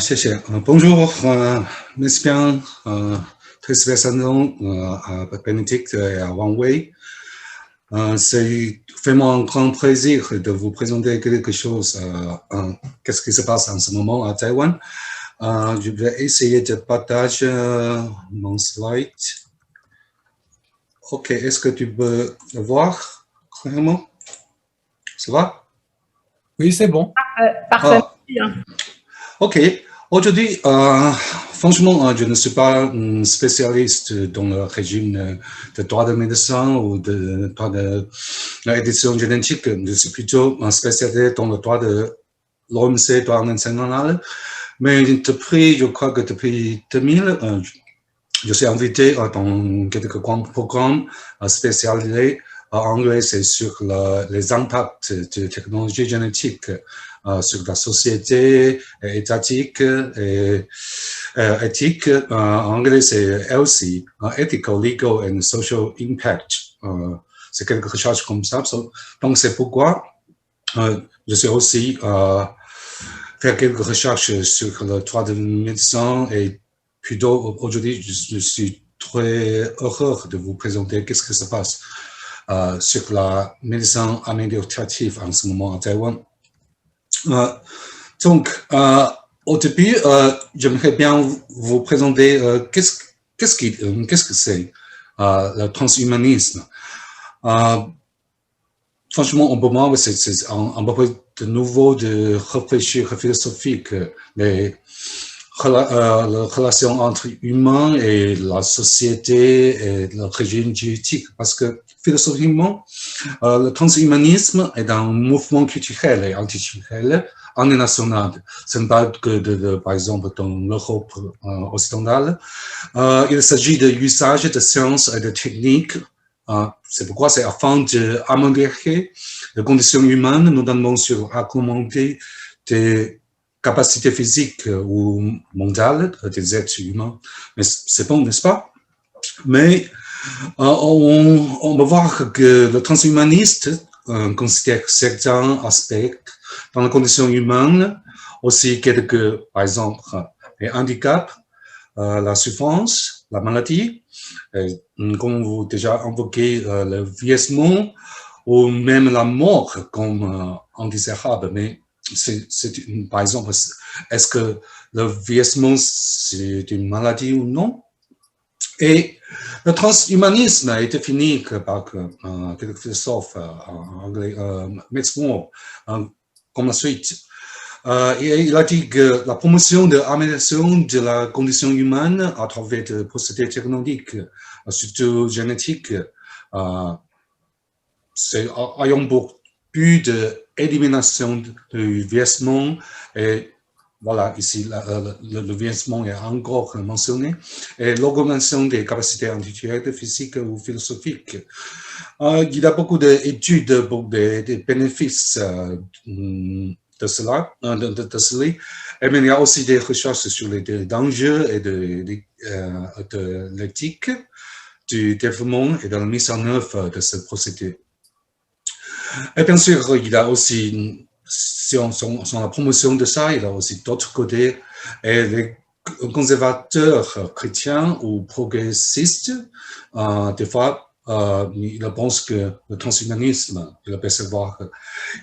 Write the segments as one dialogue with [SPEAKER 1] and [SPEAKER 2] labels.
[SPEAKER 1] 谢谢。Bonjour, Miss Bian, très spécialement à Bénédicte et à Wang Wei. C'est vraiment un grand plaisir de vous présenter quelque chose. Qu'est-ce qui se passe en ce moment à Taïwan? Je vais essayer de partager mon slide. Ok, est-ce que tu peux le voir clairement? Ça va?
[SPEAKER 2] Oui, c'est bon.
[SPEAKER 3] Parfait.
[SPEAKER 1] Ok. Aujourd'hui, franchement, je ne suis pas un spécialiste dans le régime de droit de médecin ou de droit de l'édition génétique. Je suis plutôt un spécialiste dans le droit de l'OMC, droit international. Mais je crois que depuis 2000, je suis invité dans quelques grands programmes spécialisés. En anglais, c'est sur les impacts de technologie génétique sur la société étatique et éthique. En anglais, c'est ELSI, Ethical, Legal and Social Impact. C'est quelque chose comme ça. Donc, c'est pourquoi je suis aussi faire quelques recherches sur le droit de médecin et plutôt aujourd'hui, je suis très heureux de vous présenter qu'est-ce qui se passe sur la médecine améliorative en ce moment à Taïwan. Donc, au début, j'aimerais bien vous présenter qu'est-ce que c'est le transhumanisme. Franchement, pour moi, c'est un peu de nouveau de réfléchir philosophique les relations entre humains et la société et le régime génétique. Parce que philosophiquement, le transhumanisme est un mouvement culturel et anticulturel international. Ce n'est pas que par exemple, dans l'Europe occidentale. Il s'agit de l'usage de sciences et de techniques. C'est pourquoi c'est afin d'améliorer les conditions humaines, notamment sur augmenter des capacités physiques ou mentales des êtres humains. Mais c'est bon, n'est-ce pas? Mais on va voir que le transhumaniste considère certains aspects dans les conditions humaines, aussi quelques, par exemple, les handicaps, la souffrance, la maladie, comme vous déjà invoqué, le vieillissement ou même la mort comme indésirable. Mais par exemple, est-ce que le vieillissement c'est une maladie ou non? Et le transhumanisme est défini par quelques philosophes anglais, Metzger, comme la suite. Il a dit que la promotion de l'amélioration de la condition humaine à travers des procédés technologiques, surtout génétiques, c'est ayant pour but d'élimination du vieillissement et voilà, ici, le vieillissement est encore mentionné, et l'augmentation des capacités intellectuelles, physiques ou philosophiques. Il y a beaucoup d'études pour des bénéfices de cela, et mais il y a aussi des recherches sur les dangers et de l'éthique, du développement et de la mise en œuvre de ce procédé. Et bien sûr, il y a aussi, si on la promotion de ça, il y a aussi d'autres côtés. Et les conservateurs chrétiens ou progressistes, des fois, ils pensent que le transhumanisme, il percevoir,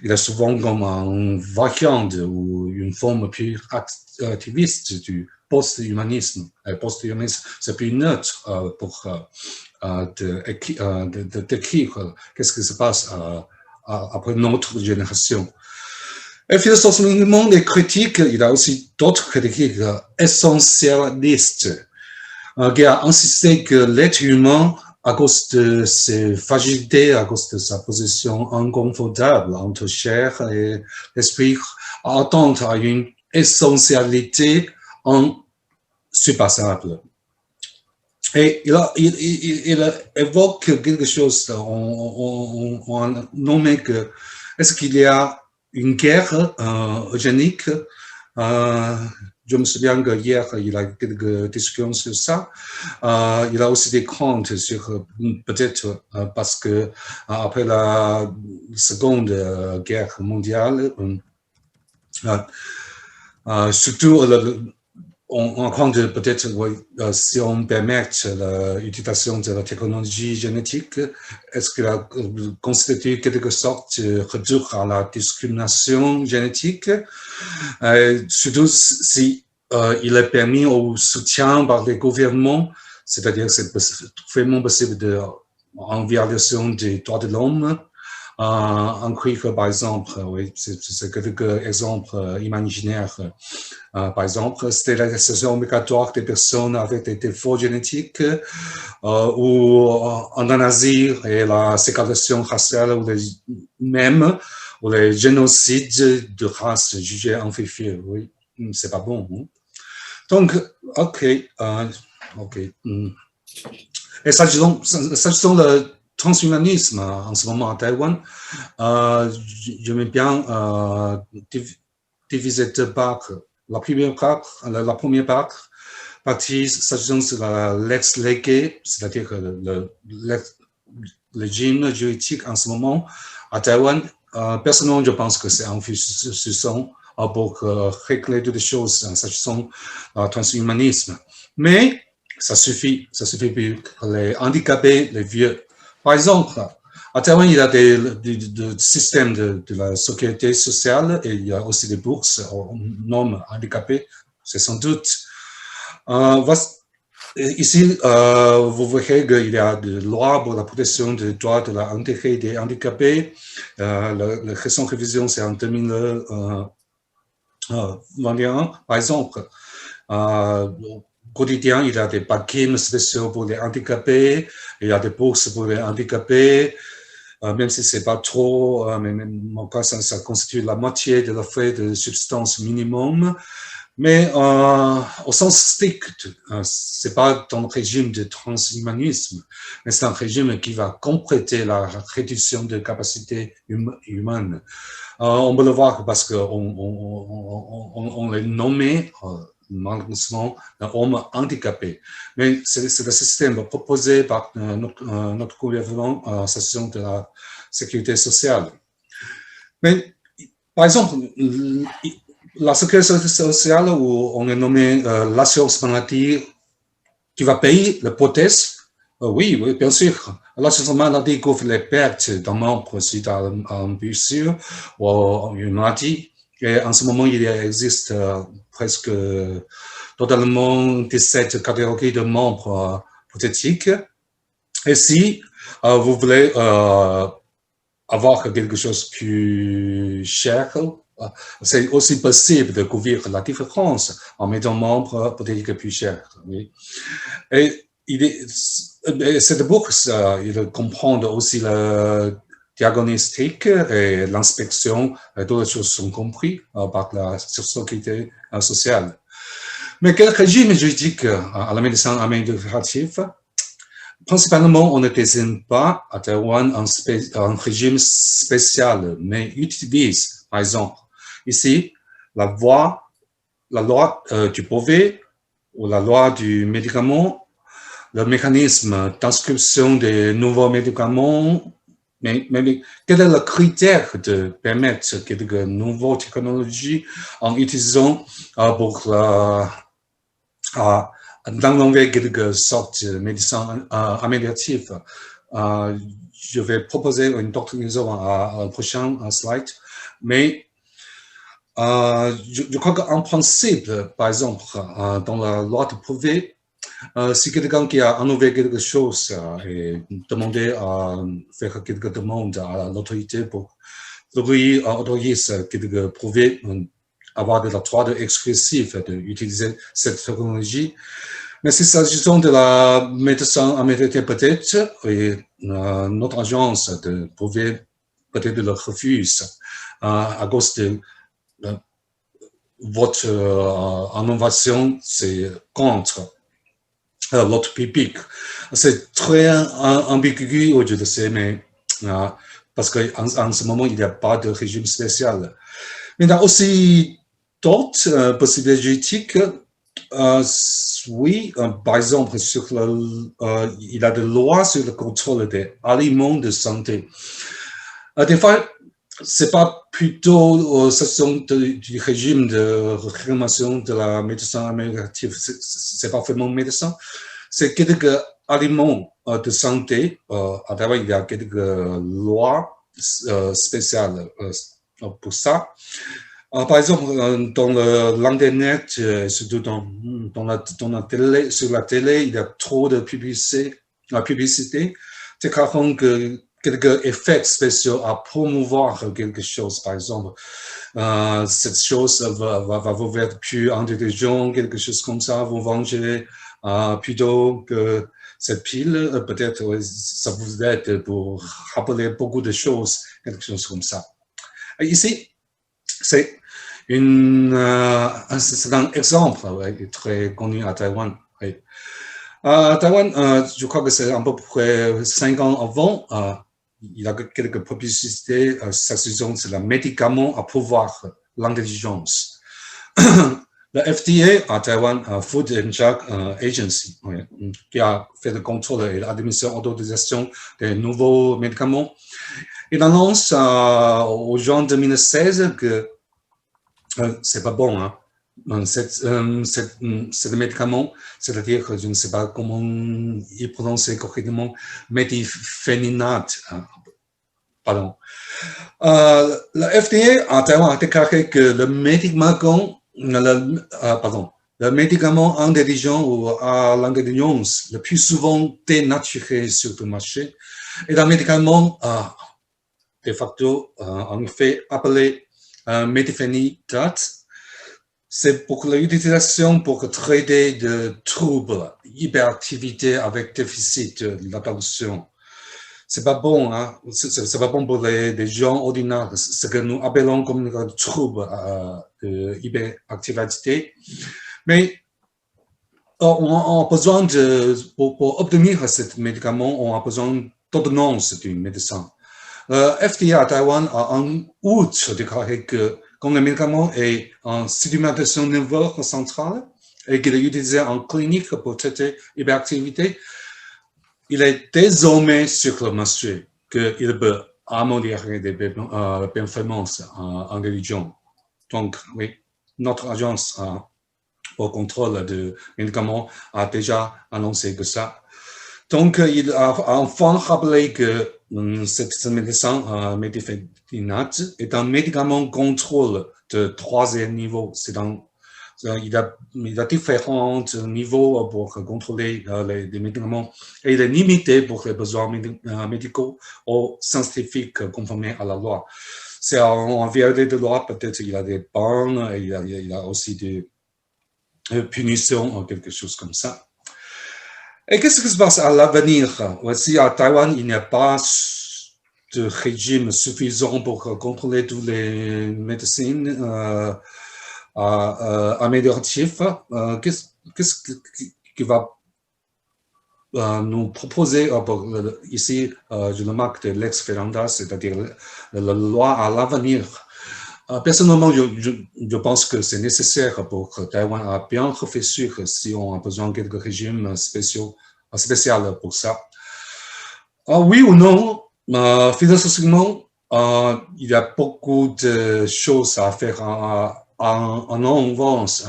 [SPEAKER 1] il est souvent comme une variante ou une forme plus activiste du post-humanisme. Post-humanisme, c'est plus neutre pour de décrire qu'est-ce qui se passe après notre génération. Et philosophiquement, les critiques, il y a aussi d'autres critiques essentialistes qui ont insisté que l'être humain, à cause de ses fragilités, à cause de sa position inconfortable entre chair et esprit, attend à une essentialité insurpassable. Et il évoque quelque chose, on a nommé que, est-ce qu'il y a une guerre eugénique? Je me souviens que hier, il y a quelques discussions sur ça. Il y a aussi des craintes sur, peut-être parce que après la Seconde Guerre mondiale, Surtout, on compte peut-être, oui, si on permet l'utilisation de la technologie génétique, est-ce qu'elle constitue quelque sorte de retour à la discrimination génétique? Surtout si il est permis au soutien par les gouvernements, c'est-à-dire c'est vraiment possible en violation des droits de l'homme. En que, par exemple, oui, c'est quelques exemples imaginaires. Par exemple, stérilisation obligatoire des personnes avec des défauts génétiques ou en Asie et la ségrégation raciale ou les génocides de races jugées amplifiées. Oui, c'est pas bon. Hein? Donc, ok. Ok. Et s'agissant de transhumanisme en ce moment à Taïwan, j'aime bien diviser deux parts. La première partie, s'agissant de l'ex légué, c'est-à-dire que le régime juridique en ce moment à Taïwan, personnellement, je pense que c'est insuffisant pour régler toutes les choses s'agissant du transhumanisme. Mais ça suffit pour les handicapés, les vieux. Par exemple, à Taïwan, il y a des systèmes de la sécurité sociale et il y a aussi des bourses aux non handicapés, c'est sans doute. Ici, vous voyez qu'il y a des lois pour la protection des droits de l'intérêt des handicapés. La récente révision, c'est en 2021. Par exemple, au quotidien, il y a des paquets spéciaux pour les handicapés, il y a des bourses pour les handicapés, même si c'est pas trop, mais même en cas, ça constitue la moitié de la frais de substance minimum. Mais au sens strict, c'est pas un régime de transhumanisme, mais c'est un régime qui va compléter la réduction de capacité humaine. On peut le voir parce qu'on est nommé malheureusement homme handicapé. Mais c'est le système proposé par notre gouvernement, s'agissant de la sécurité sociale. Mais par exemple, la sécurité sociale où on est nommé l'assurance maladie qui va payer la prothèse, oui, bien sûr. L'assurance maladie couvre les pertes d'un membre suite à une blessure ou une maladie. Et en ce moment, il existe presque totalement 17 catégories de membres prothétiques. Et si vous voulez avoir quelque chose de plus cher, c'est aussi possible de couvrir la différence en mettant membre peut-être plus cher. Oui. Et cette bourse, il comprend aussi le diagnostic et l'inspection, toutes les choses sont comprises par la sécurité sociale. Mais quel régime juridique à la médecine améliorative? Principalement, on ne désigne pas à Taïwan un régime spécial, mais utilise, par exemple, ici, la loi du brevet ou la loi du médicament, le mécanisme d'inscription des nouveaux médicaments. Mais quel est le critère de permettre quelques nouvelles technologies en utilisant pour d'enlever quelque sorte de médecine améliorative? Je vais proposer une doctrinaison à un prochain slide, mais je crois qu'en principe, par exemple, dans la loi de brevet, si quelqu'un qui a innové quelque chose et demandé à faire quelques demandes à l'autorité pour lui autoriser quelques brevets, avoir le droit exclusif d'utiliser cette technologie. Mais s'il s'agit de la médecine américaine peut-être, et notre agence de brevet peut-être le refuse à cause de votre innovation, c'est contre l'autre public. C'est très ambigu, je le sais, mais parce qu'en ce moment, il n'y a pas de régime spécial. Mais il y a aussi d'autres possibilités juridiques. Oui, par exemple, il y a des lois sur le contrôle des aliments de santé. Des fois, c'est pas plutôt ce sont du régime de réclamation de la médecine améliorative, c'est pas vraiment médecin, c'est quelques aliments de santé. À Taïwan, il y a quelques lois spéciales pour ça. Par exemple, dans le l'Internet, surtout dans la télé, sur la télé, il y a trop de publicité. C'est carrément que quelques effets spéciaux à promouvoir quelque chose, par exemple. Cette chose va vous faire plus intelligent, quelque chose comme ça, vous venger plutôt que cette pile, peut-être ça vous aide pour rappeler beaucoup de choses, quelque chose comme ça. Et ici, c'est c'est un exemple très connu à Taïwan. À Taïwan, je crois que c'est à peu près 5 ans avant, il y a quelques publicités, s'agissant de la médicament à pouvoir l'intelligence. La FDA à Taïwan, Food and Drug Agency, qui a fait le contrôle et l'autorisation des nouveaux médicaments, il annonce au juin 2016 que c'est pas bon, hein. C'est médicament, c'est-à-dire que je ne sais pas comment il prononce correctement, méthylphéninate. Pardon. La FDA à Taïwan a déclaré que le médicament intelligent ou à l'intelligence le plus souvent dénaturé sur le marché est un médicament de facto en effet appelé méthylphénidate. C'est pour l'utilisation pour traiter de troubles, hyperactivité avec déficit de l'attention. C'est pas bon, hein? C'est pas bon pour les gens ordinaires, ce que nous appelons comme un trouble de hyperactivité. Mais on a besoin pour obtenir ce médicament, on a besoin d'ordonnance du médecin. FDA à Taïwan a en août déclaré que comme le médicament est en stimulation nerveuse centrale et qu'il est utilisé en clinique pour traiter l'hyperactivité, il est désormais sur le marché qu'il peut améliorer des performances intelligentes. Donc, oui, notre agence pour contrôle de médicaments a déjà annoncé que ça. Donc, il a enfin rappelé que ce médecin méthylphéninate est un médicament contrôle de 3e niveau. Il a différents niveaux pour contrôler les médicaments et il est limité pour les besoins médicaux ou scientifiques conformément à la loi. C'est en vérité de loi, peut-être il y a des peines, il y a aussi des punitions ou quelque chose comme ça. Et qu'est-ce qui se passe à l'avenir? Voici à Taïwan, il n'y a pas de régime suffisant pour contrôler toutes les médecines amélioratifs. Qu'est-ce qui va nous proposer ici, je le marque de l'ex ferenda, c'est-à-dire la loi à l'avenir. Personnellement, je pense que c'est nécessaire pour que Taïwan a bien réfléchir si on a besoin de quelques régimes spéciaux pour ça. Oui ou non, philosophiquement, il y a beaucoup de choses à faire en avance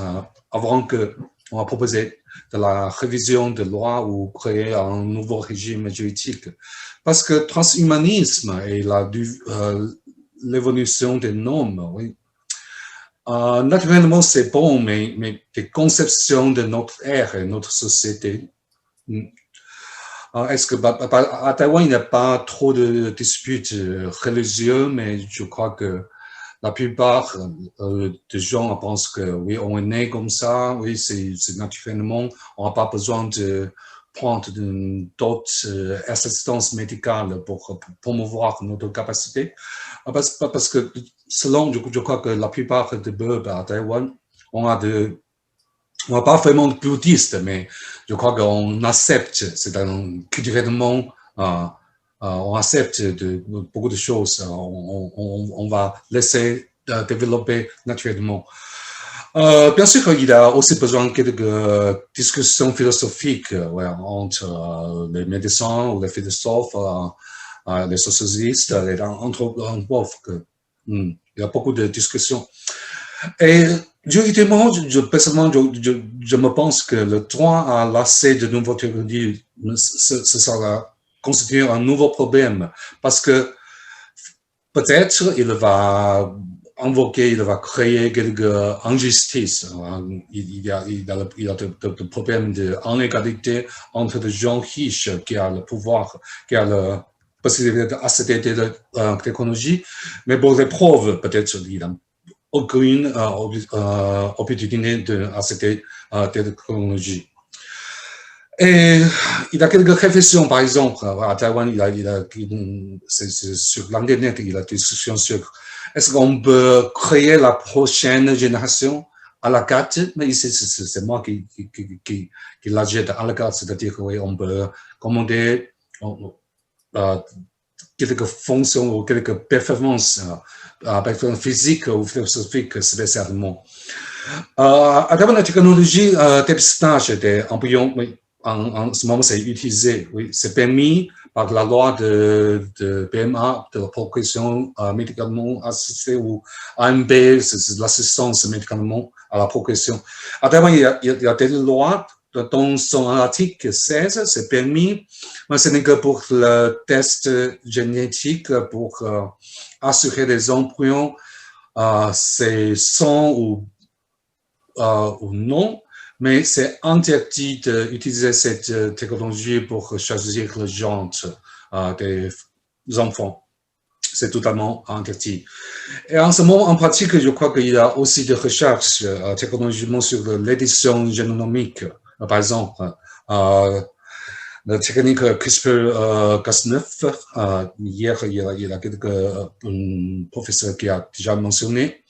[SPEAKER 1] avant qu'on a proposé de la révision de loi ou créer un nouveau régime juridique. Parce que transhumanisme et l'évolution des normes, oui. Naturellement, c'est bon, mais les conceptions de notre ère et notre société. Est-ce que à Taïwan, il n'y a pas trop de disputes religieuses, mais je crois que la plupart des gens pensent que oui, on est né comme ça, oui, c'est naturellement, on n'a pas besoin de prendre d'autres assistances médicales pour promouvoir notre capacité. Parce que selon, je crois que la plupart des peuples à Taïwan, on n'a pas vraiment de bouddhiste, mais je crois qu'on accepte, culturellement, on accepte beaucoup de choses, on va laisser développer naturellement. Bien sûr, il y a aussi besoin de quelques discussions philosophiques entre les médecins ou les philosophes, les socialistes, les anthropologues, Il y a beaucoup de discussions. Et juridiquement, personnellement, je me pense que le droit à l'accès de nouvelles technologies, ça va constituer un nouveau problème parce que peut-être il va il va créer quelques injustices. Il y a des problèmes d'inégalité entre les gens riches qui ont le pouvoir, qui ont la possibilité d'accéder à la technologie, mais pour les pauvres, peut-être il n'y a aucune opportunité d'accéder à la technologie. Et il y a quelques réflexions, par exemple, à Taïwan, c'est sur l'Internet, il y a des discussions sur est-ce qu'on peut créer la prochaine génération à la carte, mais ici, c'est moi qui la jette à la carte, c'est-à-dire qu'on peut commander quelques fonctions ou quelques performances physiques ou philosophiques spécialement. À travers la technologie, dépistage des embryons, en ce moment, c'est utilisé, oui, c'est permis par la loi de PMA, de la progression médicalement assistée, ou AMB, c'est l'assistance médicalement à la progression. À travers, il y a des lois, dans son article 16, c'est permis, mais ce n'est que pour le test génétique, pour assurer les embryons, c'est sans ou non, mais c'est interdit d'utiliser cette technologie pour choisir le genre des enfants. C'est totalement interdit. Et en ce moment, en pratique, je crois qu'il y a aussi des recherches technologiquement sur l'édition génomique. Par exemple, la technique CRISPR-Cas9, hier, il y a quelques professeurs qui ont déjà mentionné.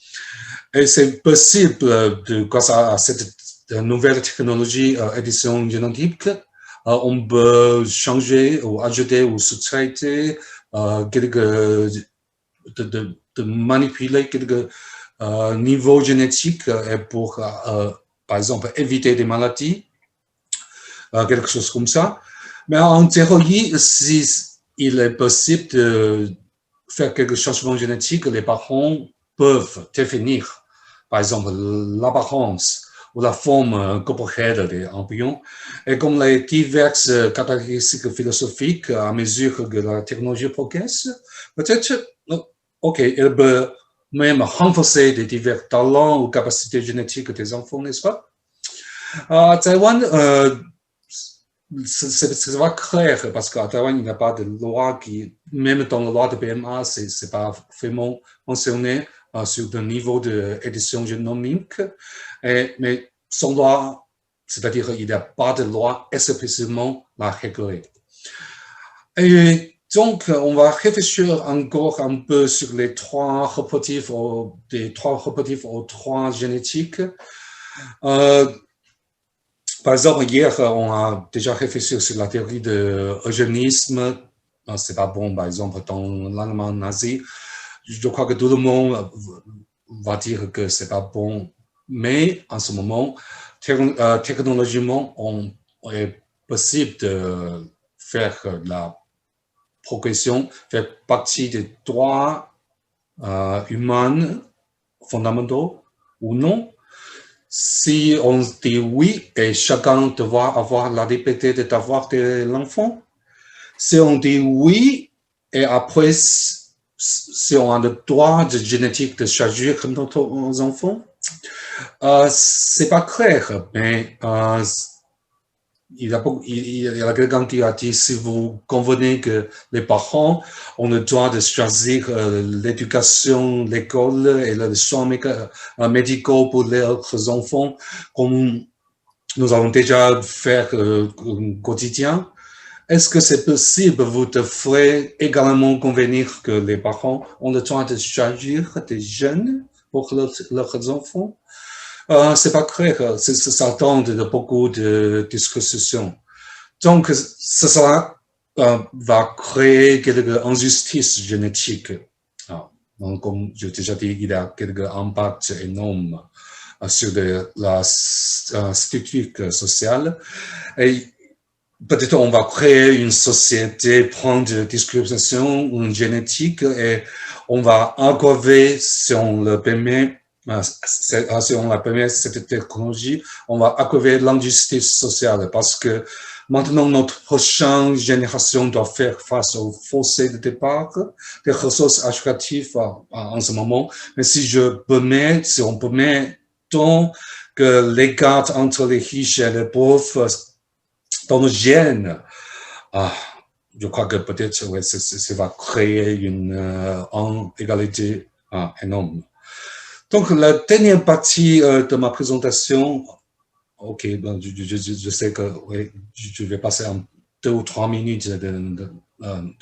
[SPEAKER 1] Et c'est possible, grâce à cette nouvelle technologie édition génétique, on peut changer ou ajouter ou sous-traiter de manipuler quelques niveaux génétiques pour, par exemple, éviter des maladies, quelque chose comme ça. Mais en théorie, si il est possible de faire quelques changements génétiques, les parents peuvent définir, par exemple, l'apparence ou la forme corporelle des embryons. Et comme les diverses caractéristiques philosophiques, à mesure que la technologie progresse, peut-être, OK, elle peut même renforcer les divers talents ou capacités génétiques des enfants, n'est-ce pas? À Taïwan, c'est pas clair parce qu'à Taïwan, il n'y a pas de loi qui, même dans la loi de PMA, c'est pas vraiment mentionné sur le niveau d'édition génomique. Mais sans loi, c'est-à-dire il n'y a pas de loi explicitement la réguler. Et donc, on va réfléchir encore un peu sur les trois relatifs aux trois génétiques. Par exemple, hier, on a déjà réfléchi sur la théorie de l'eugénisme. C'est pas bon, par exemple, dans l'Allemagne nazie. Je crois que tout le monde va dire que c'est pas bon. Mais en ce moment, technologiquement, on est possible de faire la progression, faire partie des droits humains fondamentaux ou non. Si on dit oui, et chacun doit avoir la liberté d'avoir de l'enfant. Si on dit oui, et après, si on a le droit de génétique de choisir nos enfants, c'est pas clair, mais il y a quelqu'un qui a dit, si vous convenez que les parents ont le droit de choisir l'éducation, l'école et les soins médicaux pour leurs enfants, comme nous avons déjà fait au quotidien, est-ce que c'est possible, vous devrez également convenir que les parents ont le droit de choisir des jeunes pour leurs enfants? C'est pas clair, ça attend de beaucoup de discussions. Donc, ça va créer quelques injustices génétiques. Donc, comme j'ai déjà dit, il y a quelques impacts énormes sur la structure sociale. Et peut-être on va créer une société prendre de discrimination ou une génétique et on va aggraver, si on le permet, si on la permet cette technologie, on va aggraver l'injustice sociale parce que maintenant notre prochaine génération doit faire face au fossé de départ des ressources associatives en ce moment. Mais si on permet tant que l'écart entre les riches et les pauvres dans nos gènes, je crois que peut-être ouais, ça va créer une inégalité énorme. Donc, la dernière partie de ma présentation, ok, ben, je sais que ouais, je vais passer en 2 ou 3 minutes de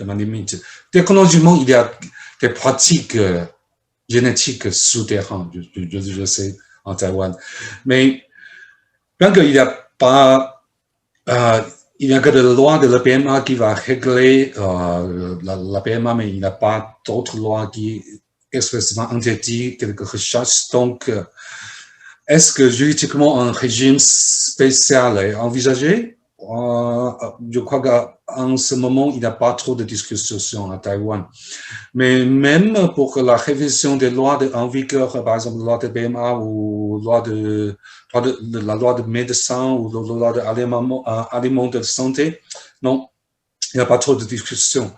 [SPEAKER 1] ma limite. Technologiquement, il y a des pratiques génétiques souterraines, je sais, en Taïwan. Mais bien qu'il n'y a pas il n'y a que la loi de la PMA qui va régler la PMA, mais il n'y a pas d'autres lois qui expressément interdit quelque recherche. Donc, est-ce que juridiquement un régime spécial est envisagé? Je crois qu'en ce moment, il n'y a pas trop de discussion à Taïwan. Mais même pour la révision des lois en vigueur, par exemple la loi de BMA ou la loi de médecin ou la loi d'aliments de santé, non, il n'y a pas trop de discussion.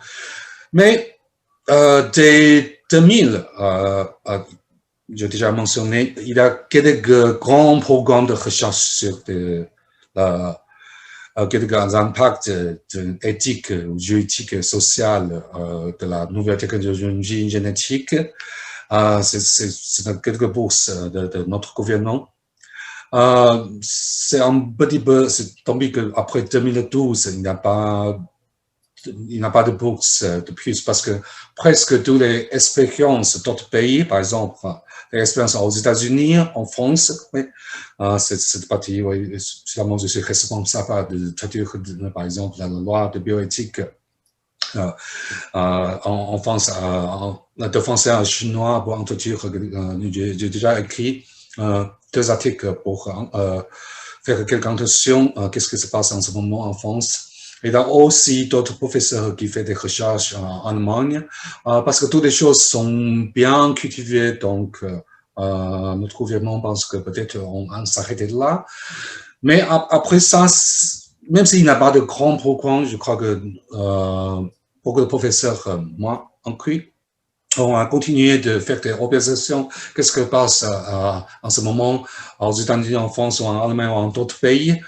[SPEAKER 1] Mais dès 2000, j'ai déjà mentionné, il y a quelques grands programmes de recherche sur quelques impacts éthiques, juridiques et sociaux de la nouvelle technologie génétique. C'est quelques bourses de notre gouvernement. C'est un petit peu, c'est tombé qu'après 2012, il n'y a pas de bourse de plus parce que presque toutes les expériences d'autres pays, par exemple, les expériences aux États-Unis, en France, oui, cette partie, oui, sûrement je suis responsable de traduire, par exemple, la loi de bioéthique en France, de français à chinois pour introduire, j'ai déjà écrit 2 articles pour faire quelques intentions, qu'est-ce qui se passe en ce moment en France. Et il y a aussi d'autres professeurs qui font des recherches en Allemagne, parce que toutes les choses sont bien cultivées, donc notre gouvernement pense que peut-être on s'arrête là. Mais après ça, même s'il n'y a pas de grand programme, je crois que beaucoup de professeurs, moi inclus, on a continué de faire des observations. Qu'est-ce qui passe en ce moment aux États-Unis, en France, ou en Allemagne, ou en d'autres pays.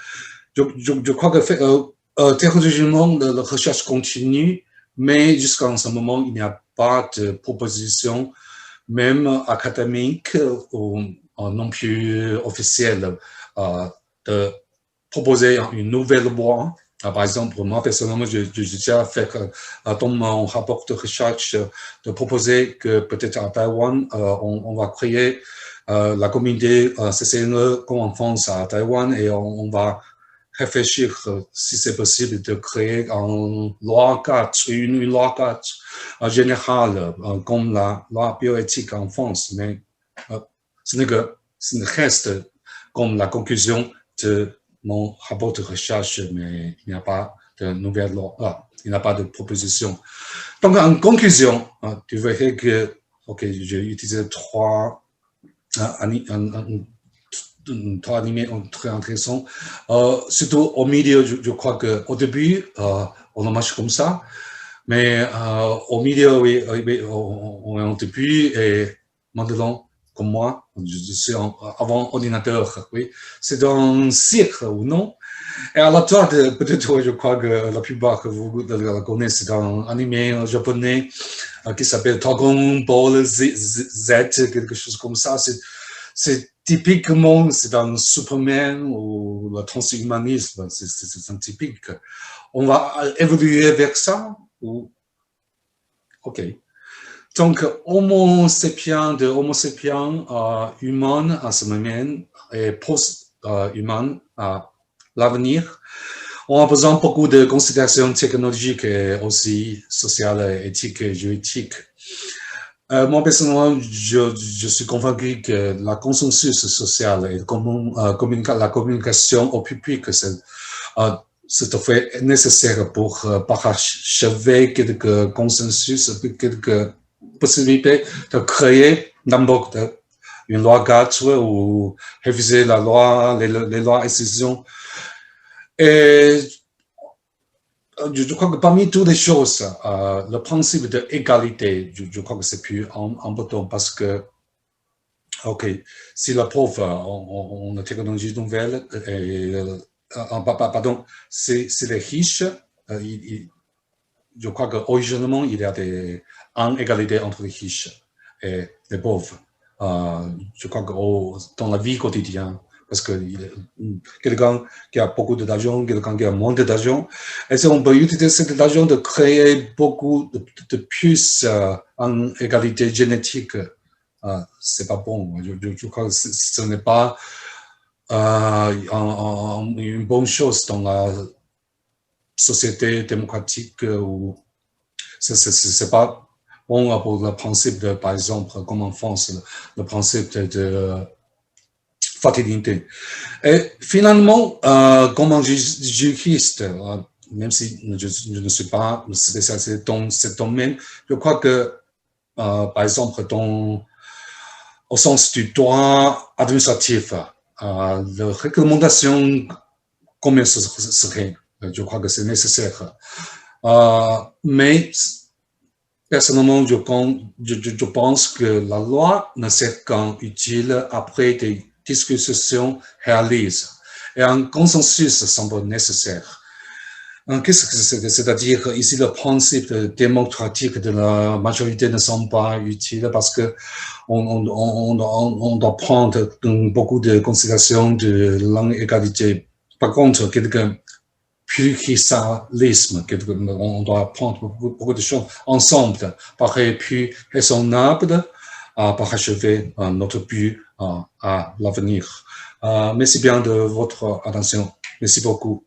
[SPEAKER 1] Je crois que technologiquement, la recherche continue, mais jusqu'à ce moment, il n'y a pas de proposition, même académique ou non plus officielle, de proposer une nouvelle loi. Par exemple, moi, personnellement, j'ai déjà fait dans mon rapport de recherche de proposer que peut-être à Taïwan, on va créer la communauté CCNE comme en France à Taïwan et on va réfléchir si c'est possible de créer une loi 4 générale comme la loi bioéthique en France. Mais ce ne reste comme la conclusion de mon rapport de recherche, mais il n'y a pas de nouvelle loi, il n'y a pas de proposition. Donc, en conclusion, tu verrais que, ok, j'ai utilisé 3 animés très intéressants. Surtout au milieu, je crois qu'au début, on marche comme ça, mais au milieu, oui, on est au début et maintenant, comme moi, je suis avant ordinateur, oui, c'est un cirque ou non. Et à la droite, peut-être, je crois que la plupart que vous la connaissez, c'est un animé japonais qui s'appelle Dragon Ball Z, quelque chose comme ça. C'est typiquement, c'est un Superman ou le transhumanisme, c'est un typique. On va évoluer vers ça ou... Ok. Donc, Homo sapiens de Homo sapiens humain à ce moment et post-humain à l'avenir, on a besoin de beaucoup de considérations technologiques et aussi sociales, éthiques et juridiques. Moi, personnellement, je suis convaincu que la consensus social et la communication au public, c'est c'est tout à fait nécessaire pour parachever quelques consensus, quelques possibilités de créer d'abord une loi cadre ou réviser la loi, les lois et institutions. Et je crois que parmi toutes les choses, le principe de égalité, je crois que c'est plus important parce que, ok, si la pauvre, on a technologie nouvelle, et, pardon, c'est les riches, je crois qu'originalement, il y a des inégalités entre les riches et les pauvres. Je crois que dans la vie quotidienne, parce que quelqu'un qui a beaucoup d'argent, quelqu'un qui a moins d'argent, et si on peut utiliser cet argent de créer beaucoup de plus en égalité génétique, c'est pas bon. Je crois que ce n'est pas une bonne chose dans la société démocratique où c'est pas bon pour le principe de, par exemple, comme en France, le principe de fatalité. Et finalement, comme un juriste, même si je ne suis pas spécialisé dans ce domaine, je crois que, par exemple, au sens du droit administratif, la réglementation, combien ce serait, je crois que c'est nécessaire. Mais personnellement, je pense que la loi ne sert qu'un utile après des discussions réalisées. Et un consensus semble nécessaire. Qu'est-ce que c'est? C'est-à-dire, ici, le principe démocratique de la majorité ne semble pas utile parce que on doit prendre beaucoup de considérations de l'inégalité. Par contre, pluralisme, on doit prendre beaucoup de choses ensemble, paraît plus raisonnable pour achever notre but à l'avenir. Merci bien de votre attention. Merci beaucoup.